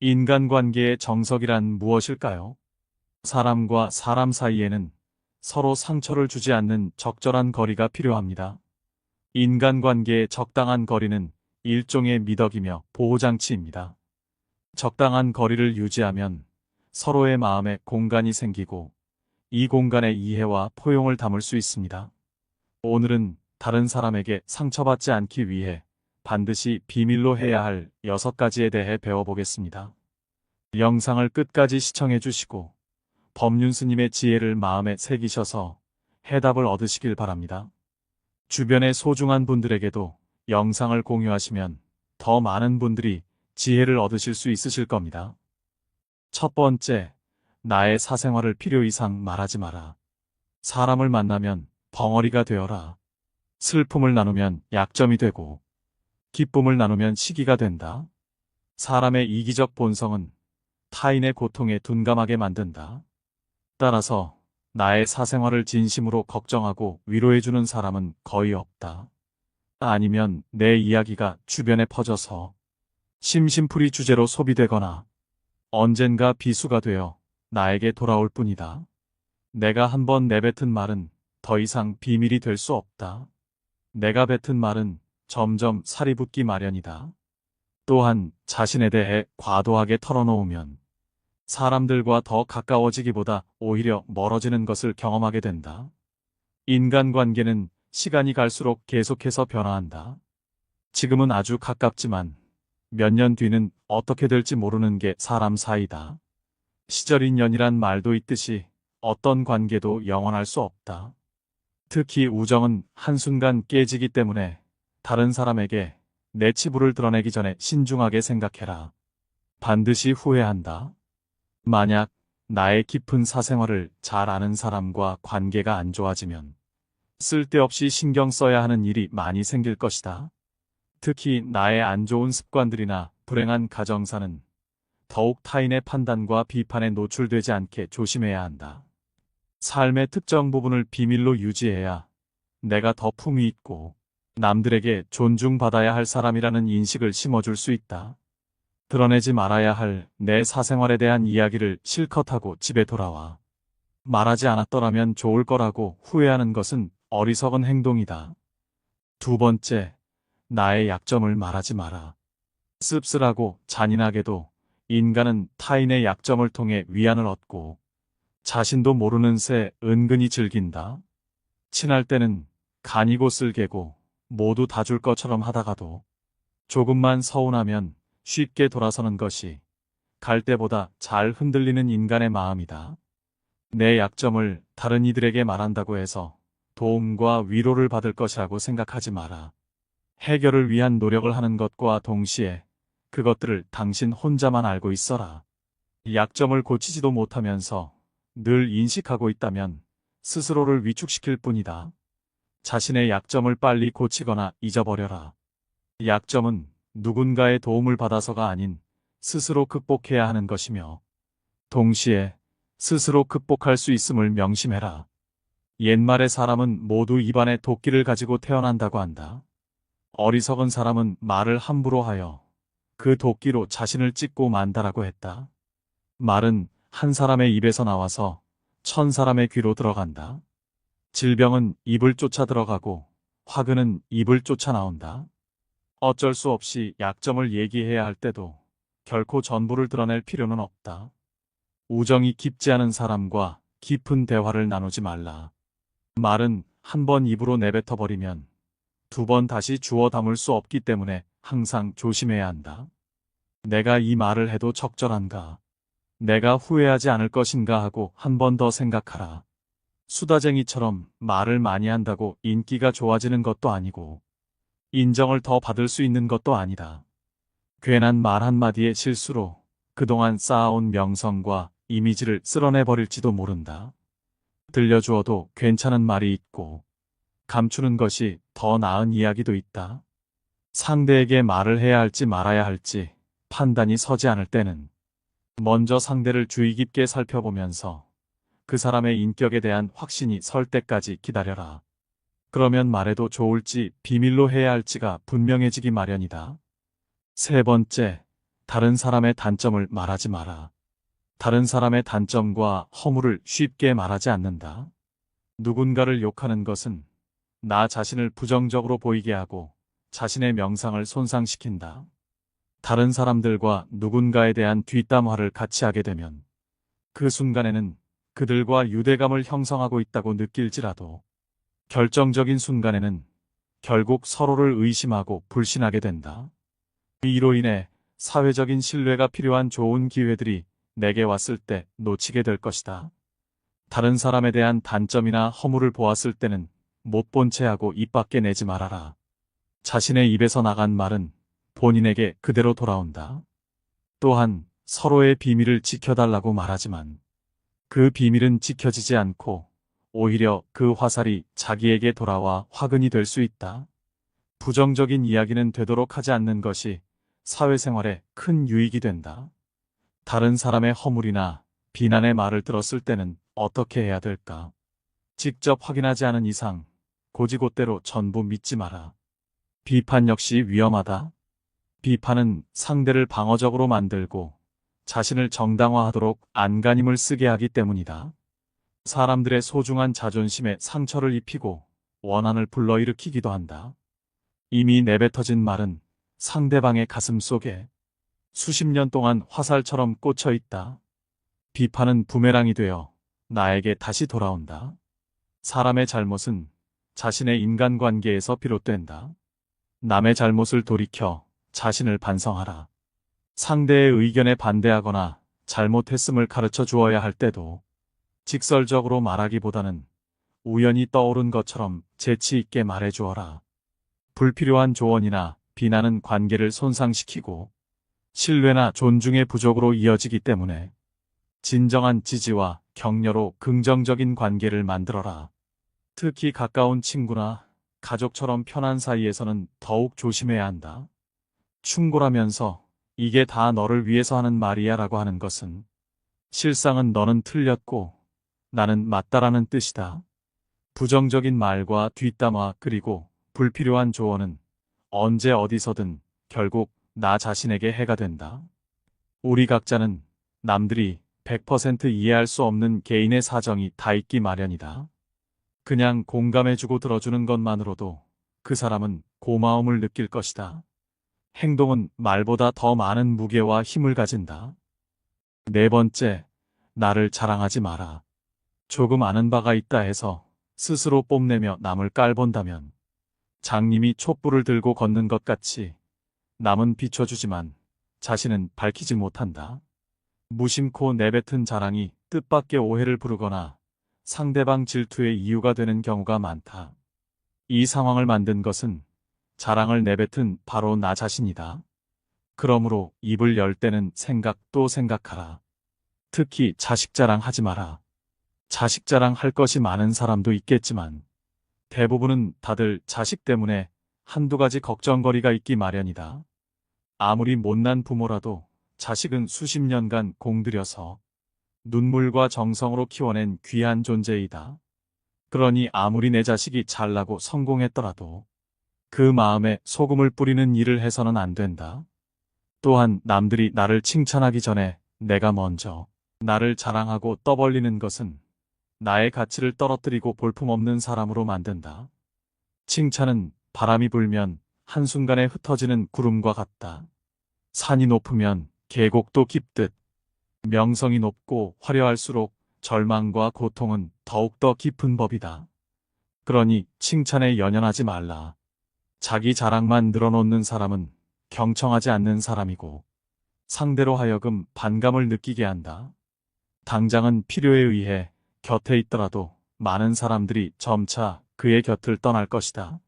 인간관계의 정석이란 무엇일까요? 사람과 사람 사이에는 서로 상처를 주지 않는 적절한 거리가 필요합니다. 인간관계의 적당한 거리는 일종의 미덕이며 보호장치입니다. 적당한 거리를 유지하면 서로의 마음에 공간이 생기고 이 공간에 이해와 포용을 담을 수 있습니다. 오늘은 다른 사람에게 상처받지 않기 위해 반드시 비밀로 해야 할 6가지에 대해 배워보겠습니다. 영상을 끝까지 시청해 주시고 법륜스님의 지혜를 마음에 새기셔서 해답을 얻으시길 바랍니다. 주변의 소중한 분들에게도 영상을 공유하시면 더 많은 분들이 지혜를 얻으실 수 있으실 겁니다. 첫 번째, 나의 사생활을 필요 이상 말하지 마라. 사람을 만나면 벙어리가 되어라. 슬픔을 나누면 약점이 되고 기쁨을 나누면 시기가 된다. 사람의 이기적 본성은 타인의 고통에 둔감하게 만든다. 따라서 나의 사생활을 진심으로 걱정하고 위로해주는 사람은 거의 없다. 아니면 내 이야기가 주변에 퍼져서 심심풀이 주제로 소비되거나 언젠가 비수가 되어 나에게 돌아올 뿐이다. 내가 한번 내뱉은 말은 더 이상 비밀이 될 수 없다. 내가 뱉은 말은 점점 살이 붙기 마련이다. 또한 자신에 대해 과도하게 털어놓으면 사람들과 더 가까워지기보다 오히려 멀어지는 것을 경험하게 된다. 인간관계는 시간이 갈수록 계속해서 변화한다. 지금은 아주 가깝지만 몇 년 뒤는 어떻게 될지 모르는 게 사람 사이다. 시절 인연이란 말도 있듯이 어떤 관계도 영원할 수 없다. 특히 우정은 한순간 깨지기 때문에 다른 사람에게 내 치부를 드러내기 전에 신중하게 생각해라. 반드시 후회한다. 만약 나의 깊은 사생활을 잘 아는 사람과 관계가 안 좋아지면 쓸데없이 신경 써야 하는 일이 많이 생길 것이다. 특히 나의 안 좋은 습관들이나 불행한 가정사는 더욱 타인의 판단과 비판에 노출되지 않게 조심해야 한다. 삶의 특정 부분을 비밀로 유지해야 내가 더 품위 있고 남들에게 존중받아야 할 사람이라는 인식을 심어줄 수 있다. 드러내지 말아야 할 내 사생활에 대한 이야기를 실컷 하고 집에 돌아와. 말하지 않았더라면 좋을 거라고 후회하는 것은 어리석은 행동이다. 두 번째, 나의 약점을 말하지 마라. 씁쓸하고 잔인하게도 인간은 타인의 약점을 통해 위안을 얻고 자신도 모르는 새 은근히 즐긴다. 친할 때는 간이고 쓸개고 모두 다 줄 것처럼 하다가도 조금만 서운하면 쉽게 돌아서는 것이 갈 때보다 잘 흔들리는 인간의 마음이다. 내 약점을 다른 이들에게 말한다고 해서 도움과 위로를 받을 것이라고 생각하지 마라. 해결을 위한 노력을 하는 것과 동시에 그것들을 당신 혼자만 알고 있어라. 약점을 고치지도 못하면서 늘 인식하고 있다면 스스로를 위축시킬 뿐이다. 자신의 약점을 빨리 고치거나 잊어버려라. 약점은 누군가의 도움을 받아서가 아닌 스스로 극복해야 하는 것이며 동시에 스스로 극복할 수 있음을 명심해라. 옛말의 사람은 모두 입안에 도끼를 가지고 태어난다고 한다. 어리석은 사람은 말을 함부로 하여 그 도끼로 자신을 찢고 만다라고 했다. 말은 한 사람의 입에서 나와서 1000사람의 귀로 들어간다. 질병은 입을 쫓아 들어가고 화근은 입을 쫓아 나온다. 어쩔 수 없이 약점을 얘기해야 할 때도 결코 전부를 드러낼 필요는 없다. 우정이 깊지 않은 사람과 깊은 대화를 나누지 말라. 말은 한 번 입으로 내뱉어버리면 2번 다시 주워 담을 수 없기 때문에 항상 조심해야 한다. 내가 이 말을 해도 적절한가? 내가 후회하지 않을 것인가 하고 한 번 더 생각하라. 수다쟁이처럼 말을 많이 한다고 인기가 좋아지는 것도 아니고 인정을 더 받을 수 있는 것도 아니다. 괜한 말 한마디의 실수로 그동안 쌓아온 명성과 이미지를 쓸어내버릴지도 모른다. 들려주어도 괜찮은 말이 있고 감추는 것이 더 나은 이야기도 있다. 상대에게 말을 해야 할지 말아야 할지 판단이 서지 않을 때는 먼저 상대를 주의 깊게 살펴보면서 그 사람의 인격에 대한 확신이 설 때까지 기다려라. 그러면 말해도 좋을지 비밀로 해야 할지가 분명해지기 마련이다. 세 번째, 다른 사람의 단점을 말하지 마라. 다른 사람의 단점과 허물을 쉽게 말하지 않는다. 누군가를 욕하는 것은 나 자신을 부정적으로 보이게 하고 자신의 명상을 손상시킨다. 다른 사람들과 누군가에 대한 뒷담화를 같이 하게 되면 그 순간에는 그들과 유대감을 형성하고 있다고 느낄지라도 결정적인 순간에는 결국 서로를 의심하고 불신하게 된다. 이로 인해 사회적인 신뢰가 필요한 좋은 기회들이 내게 왔을 때 놓치게 될 것이다. 다른 사람에 대한 단점이나 허물을 보았을 때는 못 본 채 하고 입 밖에 내지 말아라. 자신의 입에서 나간 말은 본인에게 그대로 돌아온다. 또한 서로의 비밀을 지켜달라고 말하지만 그 비밀은 지켜지지 않고 오히려 그 화살이 자기에게 돌아와 화근이 될 수 있다. 부정적인 이야기는 되도록 하지 않는 것이 사회생활에 큰 유익이 된다. 다른 사람의 허물이나 비난의 말을 들었을 때는 어떻게 해야 될까? 직접 확인하지 않은 이상 고지곳대로 전부 믿지 마라. 비판 역시 위험하다. 비판은 상대를 방어적으로 만들고 자신을 정당화하도록 안간힘을 쓰게 하기 때문이다. 사람들의 소중한 자존심에 상처를 입히고 원한을 불러일으키기도 한다. 이미 내뱉어진 말은 상대방의 가슴 속에 수십 년 동안 화살처럼 꽂혀 있다. 비판은 부메랑이 되어 나에게 다시 돌아온다. 사람의 잘못은 자신의 인간관계에서 비롯된다. 남의 잘못을 돌이켜 자신을 반성하라. 상대의 의견에 반대하거나 잘못했음을 가르쳐 주어야 할 때도 직설적으로 말하기보다는 우연히 떠오른 것처럼 재치 있게 말해 주어라. 불필요한 조언이나 비난은 관계를 손상시키고 신뢰나 존중의 부족으로 이어지기 때문에 진정한 지지와 격려로 긍정적인 관계를 만들어라. 특히 가까운 친구나 가족처럼 편한 사이에서는 더욱 조심해야 한다. 충고라면서 이게 다 너를 위해서 하는 말이야 라고 하는 것은 실상은 너는 틀렸고 나는 맞다라는 뜻이다. 부정적인 말과 뒷담화 그리고 불필요한 조언은 언제 어디서든 결국 나 자신에게 해가 된다. 우리 각자는 남들이 100% 이해할 수 없는 개인의 사정이 다 있기 마련이다. 그냥 공감해주고 들어주는 것만으로도 그 사람은 고마움을 느낄 것이다. 행동은 말보다 더 많은 무게와 힘을 가진다. 네 번째, 나를 자랑하지 마라. 조금 아는 바가 있다 해서 스스로 뽐내며 남을 깔본다면 장님이 촛불을 들고 걷는 것 같이 남은 비춰주지만 자신은 밝히지 못한다. 무심코 내뱉은 자랑이 뜻밖의 오해를 부르거나 상대방 질투의 이유가 되는 경우가 많다. 이 상황을 만든 것은 자랑을 내뱉은 바로 나 자신이다. 그러므로 입을 열 때는 생각 또 생각하라. 특히 자식 자랑하지 마라. 자식 자랑할 것이 많은 사람도 있겠지만 대부분은 다들 자식 때문에 한두 가지 걱정거리가 있기 마련이다. 아무리 못난 부모라도 자식은 수십 년간 공들여서 눈물과 정성으로 키워낸 귀한 존재이다. 그러니 아무리 내 자식이 잘나고 성공했더라도 그 마음에 소금을 뿌리는 일을 해서는 안 된다. 또한 남들이 나를 칭찬하기 전에 내가 먼저 나를 자랑하고 떠벌리는 것은 나의 가치를 떨어뜨리고 볼품없는 사람으로 만든다. 칭찬은 바람이 불면 한순간에 흩어지는 구름과 같다. 산이 높으면 계곡도 깊듯 명성이 높고 화려할수록 절망과 고통은 더욱더 깊은 법이다. 그러니 칭찬에 연연하지 말라. 자기 자랑만 늘어놓는 사람은 경청하지 않는 사람이고 상대로 하여금 반감을 느끼게 한다. 당장은 필요에 의해 곁에 있더라도 많은 사람들이 점차 그의 곁을 떠날 것이다.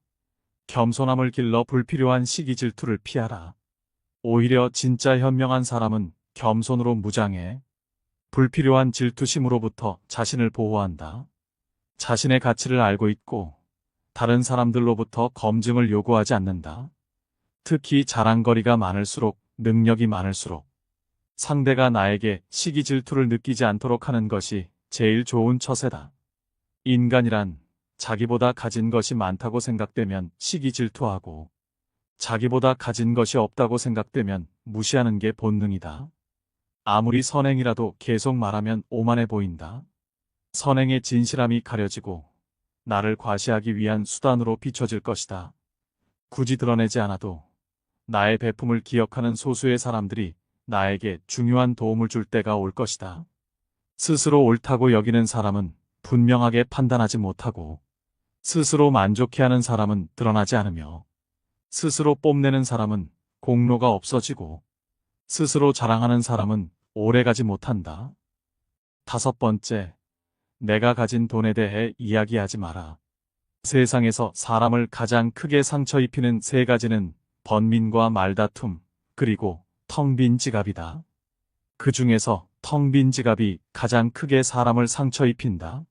겸손함을 길러 불필요한 시기 질투를 피하라. 오히려 진짜 현명한 사람은 겸손으로 무장해 불필요한 질투심으로부터 자신을 보호한다. 자신의 가치를 알고 있고 다른 사람들로부터 검증을 요구하지 않는다. 특히 자랑거리가 많을수록 능력이 많을수록 상대가 나에게 시기 질투를 느끼지 않도록 하는 것이 제일 좋은 처세다. 인간이란 자기보다 가진 것이 많다고 생각되면 시기 질투하고 자기보다 가진 것이 없다고 생각되면 무시하는 게 본능이다. 아무리 선행이라도 계속 말하면 오만해 보인다. 선행의 진실함이 가려지고 나를 과시하기 위한 수단으로 비춰질 것이다. 굳이 드러내지 않아도 나의 배품을 기억하는 소수의 사람들이 나에게 중요한 도움을 줄 때가 올 것이다. 스스로 옳다고 여기는 사람은 분명하게 판단하지 못하고, 스스로 만족해하는 사람은 드러나지 않으며, 스스로 뽐내는 사람은 공로가 없어지고, 스스로 자랑하는 사람은 오래가지 못한다. 5번째, 내가 가진 돈에 대해 이야기하지 마라. 세상에서 사람을 가장 크게 상처 입히는 3가지는 번민과 말다툼, 그리고 텅 빈 지갑이다. 그 중에서 텅 빈 지갑이 가장 크게 사람을 상처 입힌다.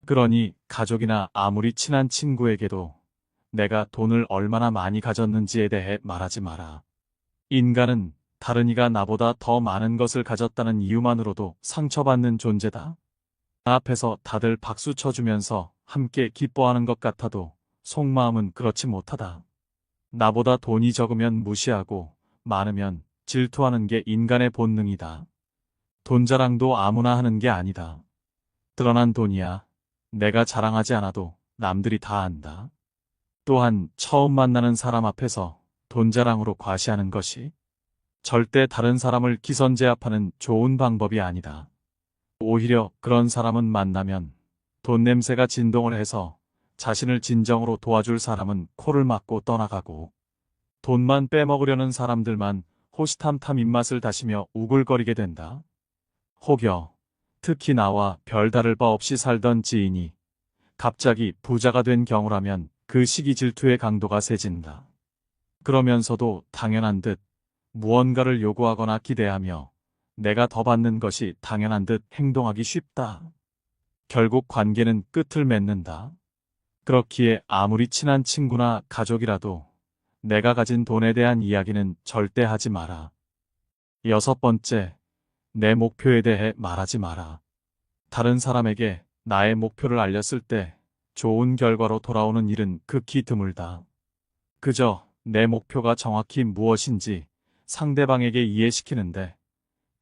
그러니 가족이나 아무리 친한 친구에게도 내가 돈을 얼마나 많이 가졌는지에 대해 말하지 마라. 인간은 다른 이가 나보다 더 많은 것을 가졌다는 이유만으로도 상처받는 존재다. 앞에서 다들 박수 쳐주면서 함께 기뻐하는 것 같아도 속마음은 그렇지 못하다. 나보다 돈이 적으면 무시하고 많으면 질투하는 게 인간의 본능이다. 돈 자랑도 아무나 하는 게 아니다. 드러난 돈이야. 내가 자랑하지 않아도 남들이 다 안다. 또한 처음 만나는 사람 앞에서 돈 자랑으로 과시하는 것이 절대 다른 사람을 기선제압하는 좋은 방법이 아니다. 오히려 그런 사람은 만나면 돈 냄새가 진동을 해서 자신을 진정으로 도와줄 사람은 코를 막고 떠나가고, 돈만 빼먹으려는 사람들만 호시탐탐 입맛을 다시며 우글거리게 된다. 혹여 특히 나와 별다를 바 없이 살던 지인이 갑자기 부자가 된 경우라면 그 시기 질투의 강도가 세진다. 그러면서도 당연한 듯 무언가를 요구하거나 기대하며 내가 더 받는 것이 당연한 듯 행동하기 쉽다. 결국 관계는 끝을 맺는다. 그렇기에 아무리 친한 친구나 가족이라도 내가 가진 돈에 대한 이야기는 절대 하지 마라. 6번째, 내 목표에 대해 말하지 마라. 다른 사람에게 나의 목표를 알렸을 때 좋은 결과로 돌아오는 일은 극히 드물다. 그저 내 목표가 정확히 무엇인지 상대방에게 이해시키는데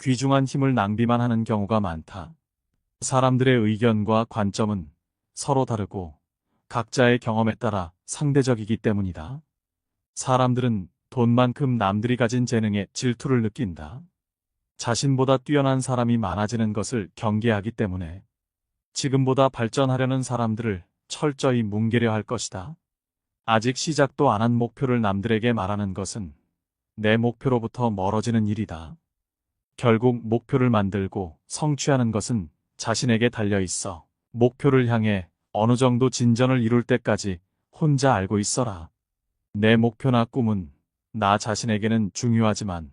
귀중한 힘을 낭비만 하는 경우가 많다. 사람들의 의견과 관점은 서로 다르고 각자의 경험에 따라 상대적이기 때문이다. 사람들은 돈만큼 남들이 가진 재능에 질투를 느낀다. 자신보다 뛰어난 사람이 많아지는 것을 경계하기 때문에 지금보다 발전하려는 사람들을 철저히 뭉개려 할 것이다. 아직 시작도 안 한 목표를 남들에게 말하는 것은 내 목표로부터 멀어지는 일이다. 결국 목표를 만들고 성취하는 것은 자신에게 달려 있어 목표를 향해 어느 정도 진전을 이룰 때까지 혼자 알고 있어라. 내 목표나 꿈은 나 자신에게는 중요하지만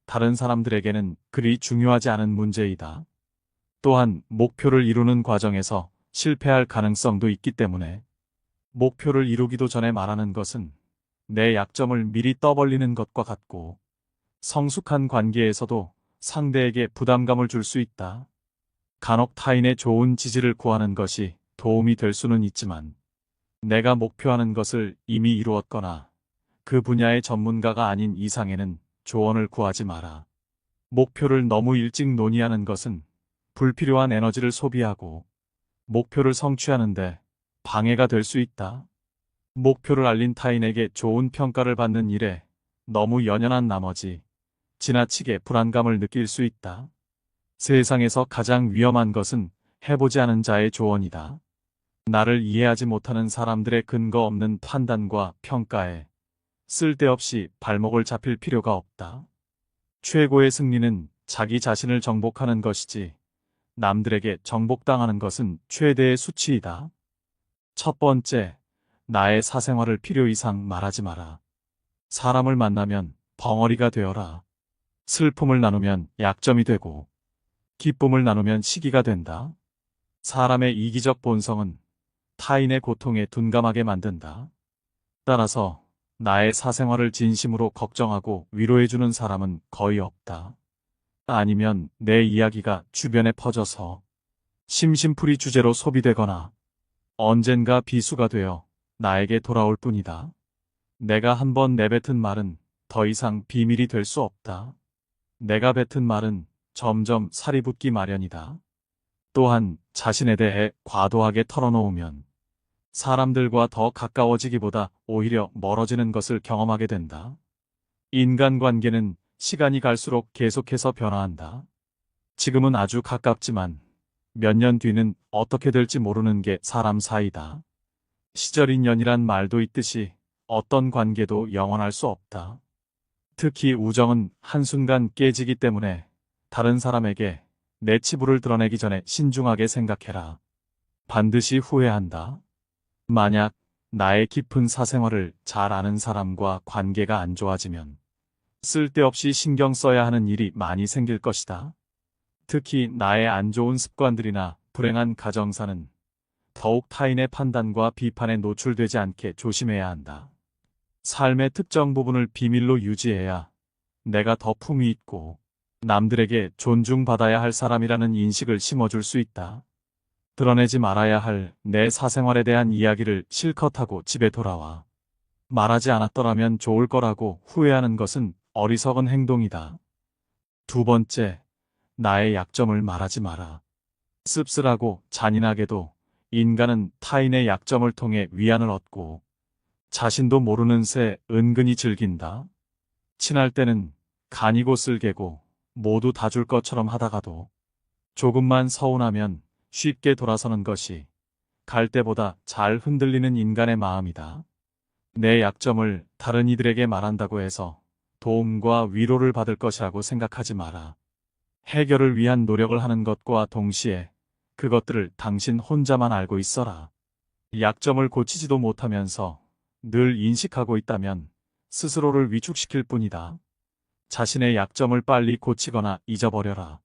다른 사람들에게는 그리 중요하지 않은 문제이다. 또한 목표를 이루는 과정에서 실패할 가능성도 있기 때문에 목표를 이루기도 전에 말하는 것은 내 약점을 미리 떠벌리는 것과 같고, 성숙한 관계에서도 상대에게 부담감을 줄 수 있다. 간혹 타인의 좋은 지지를 구하는 것이 도움이 될 수는 있지만 내가 목표하는 것을 이미 이루었거나 그 분야의 전문가가 아닌 이상에는 조언을 구하지 마라. 목표를 너무 일찍 논의하는 것은 불필요한 에너지를 소비하고 목표를 성취하는데 방해가 될 수 있다. 목표를 알린 타인에게 좋은 평가를 받는 일에 너무 연연한 나머지 지나치게 불안감을 느낄 수 있다. 세상에서 가장 위험한 것은 해보지 않은 자의 조언이다. 나를 이해하지 못하는 사람들의 근거 없는 판단과 평가에 쓸데없이 발목을 잡힐 필요가 없다. 최고의 승리는 자기 자신을 정복하는 것이지 남들에게 정복당하는 것은 최대의 수치이다. 1번째, 나의 사생활을 필요 이상 말하지 마라. 사람을 만나면 벙어리가 되어라. 슬픔을 나누면 약점이 되고 기쁨을 나누면 시기가 된다. 사람의 이기적 본성은 타인의 고통에 둔감하게 만든다. 따라서 나의 사생활을 진심으로 걱정하고 위로해주는 사람은 거의 없다. 아니면 내 이야기가 주변에 퍼져서 심심풀이 주제로 소비되거나 언젠가 비수가 되어 나에게 돌아올 뿐이다. 내가 한번 내뱉은 말은 더 이상 비밀이 될 수 없다. 내가 뱉은 말은 점점 살이 붙기 마련이다. 또한 자신에 대해 과도하게 털어놓으면 사람들과 더 가까워지기보다 오히려 멀어지는 것을 경험하게 된다. 인간관계는 시간이 갈수록 계속해서 변화한다. 지금은 아주 가깝지만 몇 년 뒤는 어떻게 될지 모르는 게 사람 사이다. 시절 인연이란 말도 있듯이 어떤 관계도 영원할 수 없다. 특히 우정은 한순간 깨지기 때문에 다른 사람에게 내 치부를 드러내기 전에 신중하게 생각해라. 반드시 후회한다. 만약 나의 깊은 사생활을 잘 아는 사람과 관계가 안 좋아지면 쓸데없이 신경 써야 하는 일이 많이 생길 것이다. 특히 나의 안 좋은 습관들이나 불행한 가정사는 더욱 타인의 판단과 비판에 노출되지 않게 조심해야 한다. 삶의 특정 부분을 비밀로 유지해야 내가 더 품위 있고 남들에게 존중받아야 할 사람이라는 인식을 심어줄 수 있다. 드러내지 말아야 할 내 사생활에 대한 이야기를 실컷 하고 집에 돌아와. 말하지 않았더라면 좋을 거라고 후회하는 것은 어리석은 행동이다. 두 번째, 나의 약점을 말하지 마라. 씁쓸하고 잔인하게도 인간은 타인의 약점을 통해 위안을 얻고 자신도 모르는 새 은근히 즐긴다. 친할 때는 간이고 쓸개고 모두 다 줄 것처럼 하다가도 조금만 서운하면 쉽게 돌아서는 것이 갈 때보다 잘 흔들리는 인간의 마음이다. 내 약점을 다른 이들에게 말한다고 해서 도움과 위로를 받을 것이라고 생각하지 마라. 해결을 위한 노력을 하는 것과 동시에 그것들을 당신 혼자만 알고 있어라. 약점을 고치지도 못하면서 늘 인식하고 있다면 스스로를 위축시킬 뿐이다. 자신의 약점을 빨리 고치거나 잊어버려라.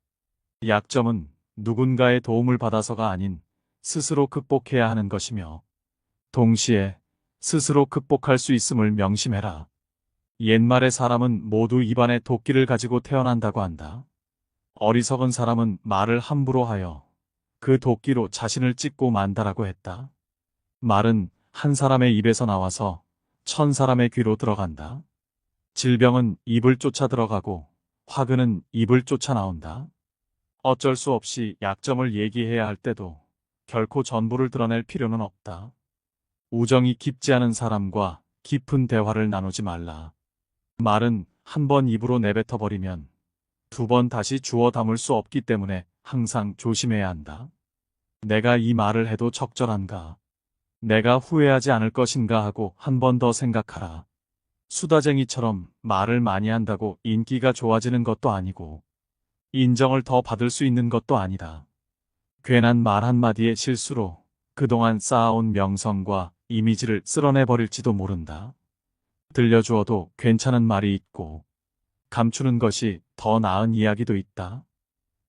약점은 누군가의 도움을 받아서가 아닌 스스로 극복해야 하는 것이며 동시에 스스로 극복할 수 있음을 명심해라. 옛말에 사람은 모두 입안에 도끼를 가지고 태어난다고 한다. 어리석은 사람은 말을 함부로 하여 그 도끼로 자신을 찢고 만다라고 했다. 말은 한 사람의 입에서 나와서 1000사람의 귀로 들어간다. 질병은 입을 쫓아 들어가고 화근은 입을 쫓아 나온다. 어쩔 수 없이 약점을 얘기해야 할 때도 결코 전부를 드러낼 필요는 없다. 우정이 깊지 않은 사람과 깊은 대화를 나누지 말라. 말은 한 번 입으로 내뱉어 버리면 두 번 다시 주워 담을 수 없기 때문에 항상 조심해야 한다. 내가 이 말을 해도 적절한가? 내가 후회하지 않을 것인가 하고 한 번 더 생각하라. 수다쟁이처럼 말을 많이 한다고 인기가 좋아지는 것도 아니고 인정을 더 받을 수 있는 것도 아니다. 괜한 말 한마디의 실수로 그동안 쌓아온 명성과 이미지를 쓸어내버릴지도 모른다. 들려주어도 괜찮은 말이 있고 감추는 것이 더 나은 이야기도 있다.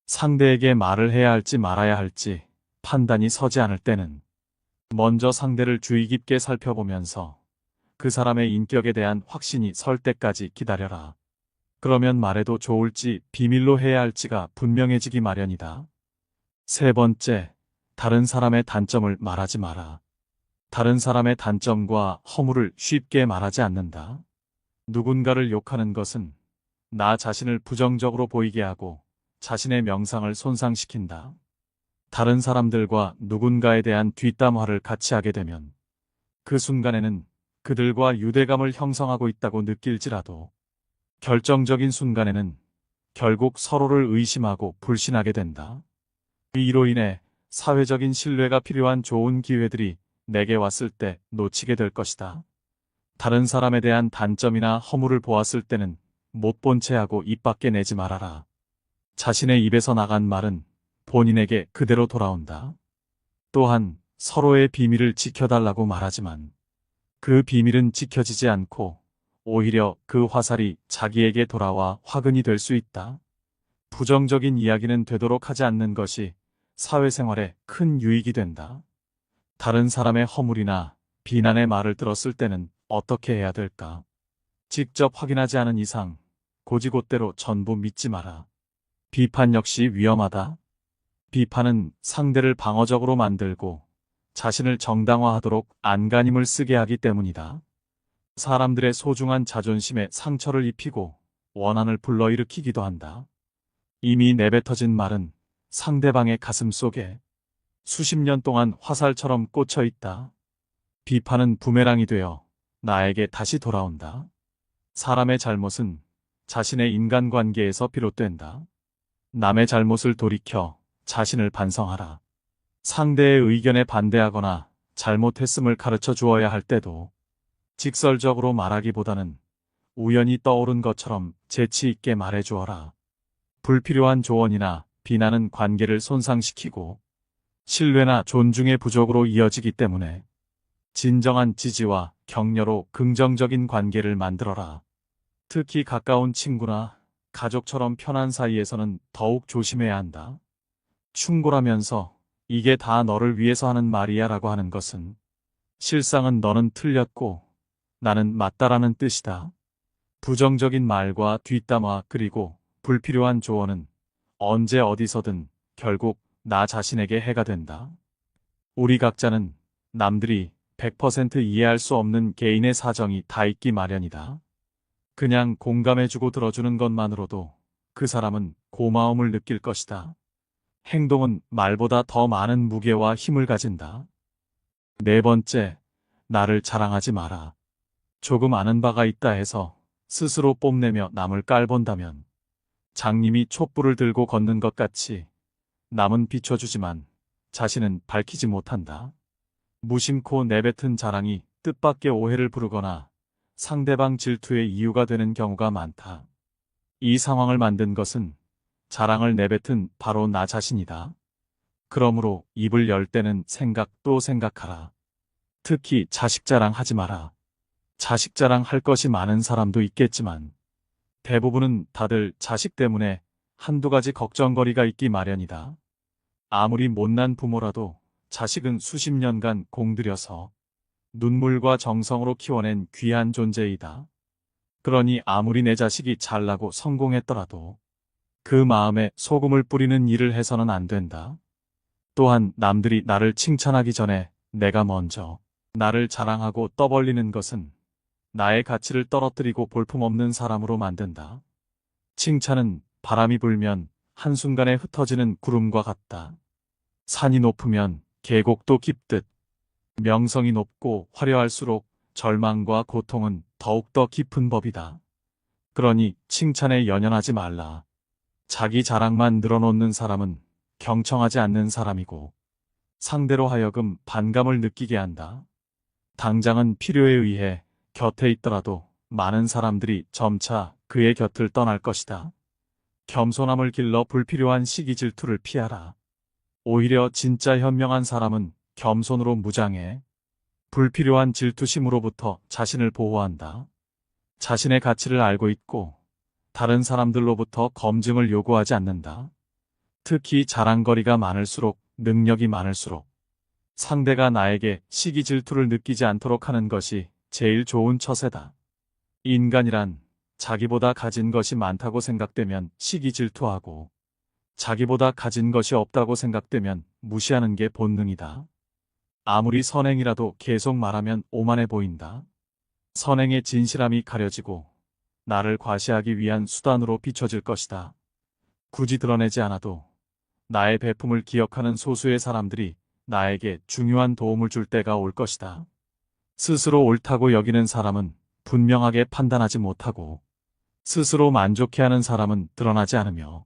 상대에게 말을 해야 할지 말아야 할지 판단이 서지 않을 때는 먼저 상대를 주의 깊게 살펴보면서 그 사람의 인격에 대한 확신이 설 때까지 기다려라. 그러면 말해도 좋을지 비밀로 해야 할지가 분명해지기 마련이다. 세 번째, 다른 사람의 단점을 말하지 마라. 다른 사람의 단점과 허물을 쉽게 말하지 않는다. 누군가를 욕하는 것은 나 자신을 부정적으로 보이게 하고 자신의 명상을 손상시킨다. 다른 사람들과 누군가에 대한 뒷담화를 같이 하게 되면 그 순간에는 그들과 유대감을 형성하고 있다고 느낄지라도 결정적인 순간에는 결국 서로를 의심하고 불신하게 된다. 이로 인해 사회적인 신뢰가 필요한 좋은 기회들이 내게 왔을 때 놓치게 될 것이다. 다른 사람에 대한 단점이나 허물을 보았을 때는 못 본 채 하고 입 밖에 내지 말아라. 자신의 입에서 나간 말은 본인에게 그대로 돌아온다. 또한 서로의 비밀을 지켜달라고 말하지만 그 비밀은 지켜지지 않고 오히려 그 화살이 자기에게 돌아와 화근이 될 수 있다. 부정적인 이야기는 되도록 하지 않는 것이 사회생활에 큰 유익이 된다. 다른 사람의 허물이나 비난의 말을 들었을 때는 어떻게 해야 될까? 직접 확인하지 않은 이상 고지곳대로 전부 믿지 마라. 비판 역시 위험하다. 비판은 상대를 방어적으로 만들고 자신을 정당화하도록 안간힘을 쓰게 하기 때문이다. 사람들의 소중한 자존심에 상처를 입히고 원한을 불러일으키기도 한다. 이미 내뱉어진 말은 상대방의 가슴 속에 수십 년 동안 화살처럼 꽂혀 있다. 비판은 부메랑이 되어 나에게 다시 돌아온다. 사람의 잘못은 자신의 인간관계에서 비롯된다. 남의 잘못을 돌이켜 자신을 반성하라. 상대의 의견에 반대하거나 잘못했음을 가르쳐 주어야 할 때도 직설적으로 말하기보다는 우연히 떠오른 것처럼 재치 있게 말해 주어라. 불필요한 조언이나 비난은 관계를 손상시키고 신뢰나 존중의 부족으로 이어지기 때문에 진정한 지지와 격려로 긍정적인 관계를 만들어라. 특히 가까운 친구나 가족처럼 편한 사이에서는 더욱 조심해야 한다. 충고라면서 이게 다 너를 위해서 하는 말이야 라고 하는 것은 실상은 너는 틀렸고 나는 맞다라는 뜻이다. 부정적인 말과 뒷담화 그리고 불필요한 조언은 언제 어디서든 결국 나 자신에게 해가 된다. 우리 각자는 남들이 100% 이해할 수 없는 개인의 사정이 다 있기 마련이다. 그냥 공감해주고 들어주는 것만으로도 그 사람은 고마움을 느낄 것이다. 행동은 말보다 더 많은 무게와 힘을 가진다. 네 번째, 나를 자랑하지 마라. 조금 아는 바가 있다 해서 스스로 뽐내며 남을 깔본다면 장님이 촛불을 들고 걷는 것 같이 남은 비춰주지만 자신은 밝히지 못한다. 무심코 내뱉은 자랑이 뜻밖의 오해를 부르거나 상대방 질투의 이유가 되는 경우가 많다. 이 상황을 만든 것은 자랑을 내뱉은 바로 나 자신이다. 그러므로 입을 열 때는 생각 또 생각하라. 특히 자식 자랑하지 마라. 자식 자랑할 것이 많은 사람도 있겠지만 대부분은 다들 자식 때문에 한두 가지 걱정거리가 있기 마련이다. 아무리 못난 부모라도 자식은 수십 년간 공들여서 눈물과 정성으로 키워낸 귀한 존재이다. 그러니 아무리 내 자식이 잘나고 성공했더라도 그 마음에 소금을 뿌리는 일을 해서는 안 된다. 또한 남들이 나를 칭찬하기 전에 내가 먼저 나를 자랑하고 떠벌리는 것은 나의 가치를 떨어뜨리고 볼품없는 사람으로 만든다. 칭찬은 바람이 불면 한순간에 흩어지는 구름과 같다. 산이 높으면 계곡도 깊듯 명성이 높고 화려할수록 절망과 고통은 더욱더 깊은 법이다. 그러니 칭찬에 연연하지 말라. 자기 자랑만 늘어놓는 사람은 경청하지 않는 사람이고 상대로 하여금 반감을 느끼게 한다. 당장은 필요에 의해 곁에 있더라도 많은 사람들이 점차 그의 곁을 떠날 것이다. 겸손함을 길러 불필요한 시기 질투를 피하라. 오히려 진짜 현명한 사람은 겸손으로 무장해 불필요한 질투심으로부터 자신을 보호한다. 자신의 가치를 알고 있고 다른 사람들로부터 검증을 요구하지 않는다. 특히 자랑거리가 많을수록 능력이 많을수록 상대가 나에게 시기 질투를 느끼지 않도록 하는 것이 제일 좋은 처세다. 인간이란 자기보다 가진 것이 많다고 생각되면 시기 질투하고 자기보다 가진 것이 없다고 생각되면 무시하는 게 본능이다. 아무리 선행이라도 계속 말하면 오만해 보인다. 선행의 진실함이 가려지고 나를 과시하기 위한 수단으로 비춰질 것이다. 굳이 드러내지 않아도 나의 배품을 기억하는 소수의 사람들이 나에게 중요한 도움을 줄 때가 올 것이다. 스스로 옳다고 여기는 사람은 분명하게 판단하지 못하고 스스로 만족해하는 사람은 드러나지 않으며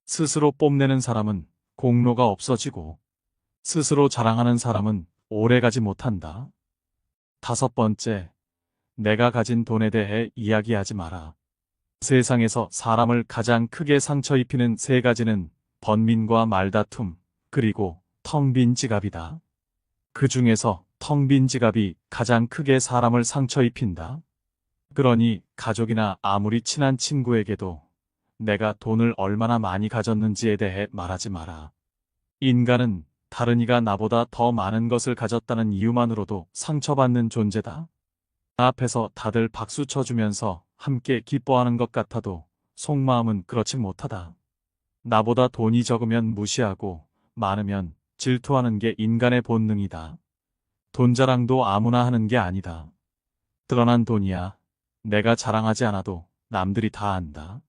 스스로 뽐내는 사람은 공로가 없어지고 스스로 자랑하는 사람은 오래가지 못한다. 다섯 번째, 내가 가진 돈에 대해 이야기하지 마라. 세상에서 사람을 가장 크게 상처 입히는 세 가지는 번민과 말다툼, 그리고 텅 빈 지갑이다. 그 중에서 텅 빈 지갑이 가장 크게 사람을 상처 입힌다. 그러니 가족이나 아무리 친한 친구에게도 내가 돈을 얼마나 많이 가졌는지에 대해 말하지 마라. 인간은 다른 이가 나보다 더 많은 것을 가졌다는 이유만으로도 상처받는 존재다. 앞에서 다들 박수 쳐주면서 함께 기뻐하는 것 같아도 속마음은 그렇지 못하다. 나보다 돈이 적으면 무시하고 많으면 질투하는 게 인간의 본능이다. 돈 자랑도 아무나 하는 게 아니다. 드러난 돈이야. 내가 자랑하지 않아도 남들이 다 안다.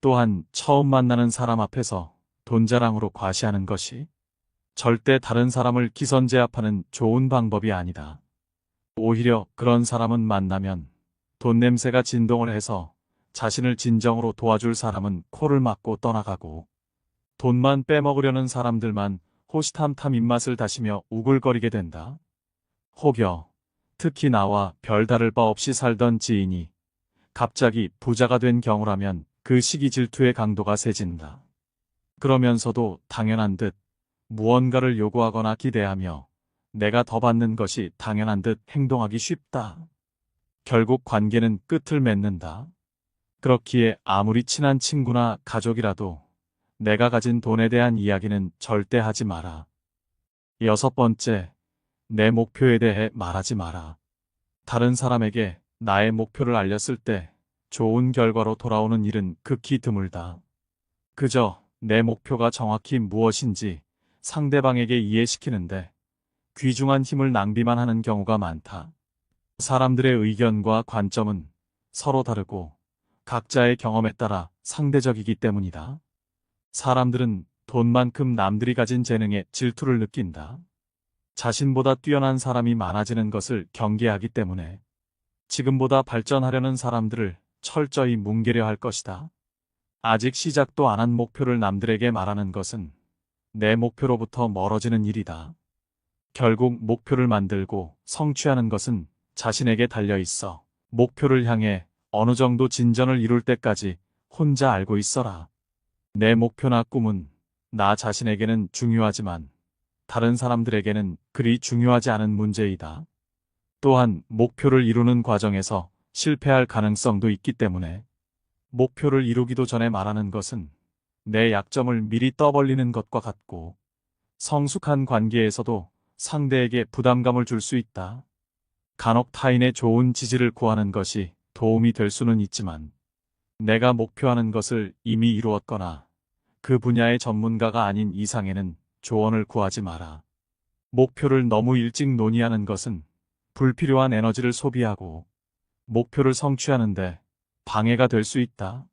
또한 처음 만나는 사람 앞에서 돈 자랑으로 과시하는 것이 절대 다른 사람을 기선제압하는 좋은 방법이 아니다. 오히려 그런 사람은 만나면 돈 냄새가 진동을 해서 자신을 진정으로 도와줄 사람은 코를 막고 떠나가고, 돈만 빼먹으려는 사람들만 호시탐탐 입맛을 다시며 우글거리게 된다. 혹여 특히 나와 별다를 바 없이 살던 지인이 갑자기 부자가 된 경우라면 그 시기 질투의 강도가 세진다. 그러면서도 당연한 듯 무언가를 요구하거나 기대하며 내가 더 받는 것이 당연한 듯 행동하기 쉽다. 결국 관계는 끝을 맺는다. 그렇기에 아무리 친한 친구나 가족이라도 내가 가진 돈에 대한 이야기는 절대 하지 마라. 6번째, 내 목표에 대해 말하지 마라. 다른 사람에게 나의 목표를 알렸을 때 좋은 결과로 돌아오는 일은 극히 드물다. 그저 내 목표가 정확히 무엇인지 상대방에게 이해시키는데 귀중한 힘을 낭비만 하는 경우가 많다. 사람들의 의견과 관점은 서로 다르고 각자의 경험에 따라 상대적이기 때문이다. 사람들은 돈만큼 남들이 가진 재능에 질투를 느낀다. 자신보다 뛰어난 사람이 많아지는 것을 경계하기 때문에 지금보다 발전하려는 사람들을 철저히 뭉개려 할 것이다. 아직 시작도 안 한 목표를 남들에게 말하는 것은 내 목표로부터 멀어지는 일이다. 결국 목표를 만들고 성취하는 것은 자신에게 달려 있어 목표를 향해 어느 정도 진전을 이룰 때까지 혼자 알고 있어라. 내 목표나 꿈은 나 자신에게는 중요하지만 다른 사람들에게는 그리 중요하지 않은 문제이다. 또한 목표를 이루는 과정에서 실패할 가능성도 있기 때문에 목표를 이루기도 전에 말하는 것은 내 약점을 미리 떠벌리는 것과 같고, 성숙한 관계에서도 상대에게 부담감을 줄 수 있다. 간혹 타인의 좋은 지지를 구하는 것이 도움이 될 수는 있지만 내가 목표하는 것을 이미 이루었거나 그 분야의 전문가가 아닌 이상에는 조언을 구하지 마라. 목표를 너무 일찍 논의하는 것은 불필요한 에너지를 소비하고 목표를 성취하는데 방해가 될 수 있다.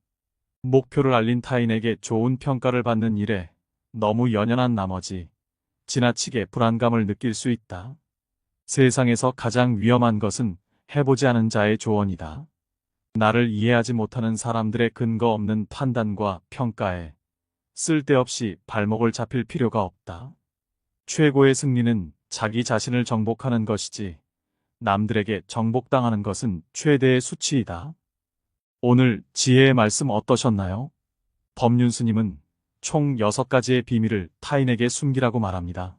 목표를 알린 타인에게 좋은 평가를 받는 일에 너무 연연한 나머지 지나치게 불안감을 느낄 수 있다. 세상에서 가장 위험한 것은 해보지 않은 자의 조언이다. 나를 이해하지 못하는 사람들의 근거 없는 판단과 평가에 쓸데없이 발목을 잡힐 필요가 없다. 최고의 승리는 자기 자신을 정복하는 것이지 남들에게 정복당하는 것은 최대의 수치이다. 오늘 지혜의 말씀 어떠셨나요? 법륜스님은 총 6가지의 비밀을 타인에게 숨기라고 말합니다.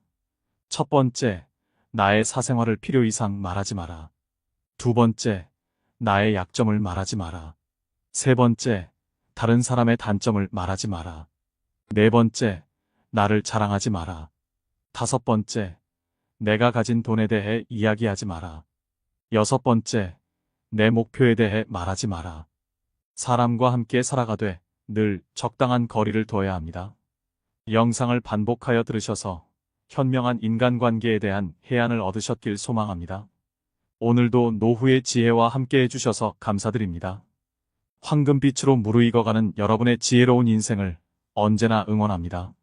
첫 번째, 나의 사생활을 필요 이상 말하지 마라. 두 번째, 나의 약점을 말하지 마라. 세 번째, 다른 사람의 단점을 말하지 마라. 네 번째, 나를 자랑하지 마라. 다섯 번째, 내가 가진 돈에 대해 이야기하지 마라. 여섯 번째, 내 목표에 대해 말하지 마라. 사람과 함께 살아가되 늘 적당한 거리를 둬야 합니다. 영상을 반복하여 들으셔서 현명한 인간관계에 대한 해안을 얻으셨길 소망합니다. 오늘도 노후의 지혜와 함께 해주셔서 감사드립니다. 황금빛으로 무르익어가는 여러분의 지혜로운 인생을 언제나 응원합니다.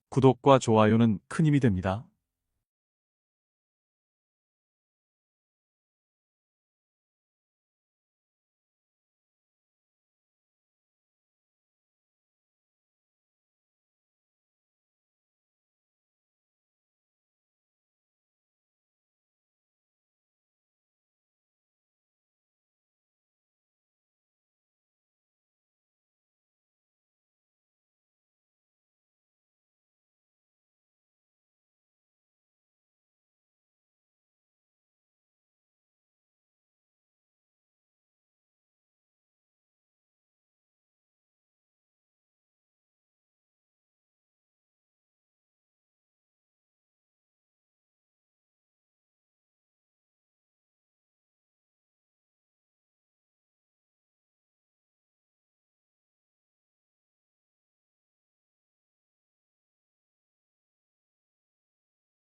구독과 좋아요는 큰 힘이 됩니다.